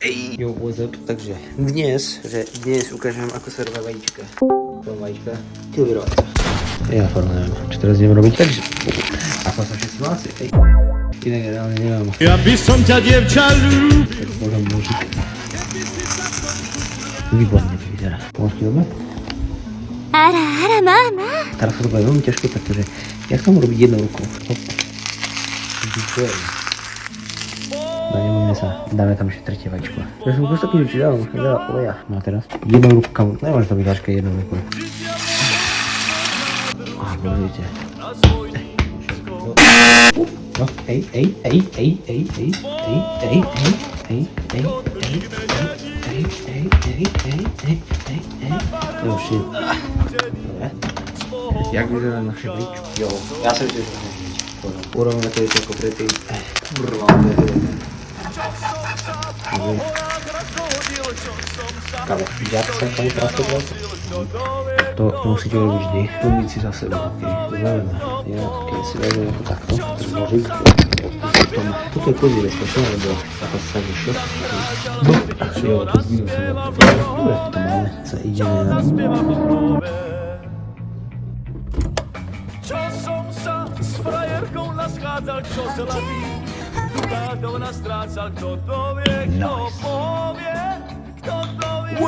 Yo, what's up? Takže dnes ukážem, ako sa robia vajíčka. To vajíčka, ty vyrovať. Ja fakt neviem, čo teraz idem robiť. Takže, ako sa všetci hlási, inak reálne nemám. Ja by som ťa, dievča, ľúbil. Tak môžem môžiť. Výborne to vyzerá. Pomôžte dobre? Teraz sa to bude veľmi ťažko, pretože ja chcem robiť jednou rukou. Nebojme sa, dáme tam ešte tretie vajíčko. Ja som už taký, že dám veľa oleja. No a teraz jednou rukou, nemôže to byť ťažké jednou rukou. Pozrite. No, hej. Oh shit. Dobre. Jak vyzerá naše vajíčko? Jo, ja sa vidím, že to môžem byť. Urobíme to ešte ako predtým. Kurva, Kámo, jak sa tam pracovať? To musíte robiť vždy. Robiť si za seba, ok? To znamená, ja keď si vezmem ako takto, nožík, potom, toto je kozy bezpečné, lebo ako sa vyšlo. Jo, to zbývam sa. Dobre, to máme, sa ideme na... Čo som sa s frajerkou naschádzal, čo sa ladí. Táto nás strácal, kto to vie, kto povie, kto to vie.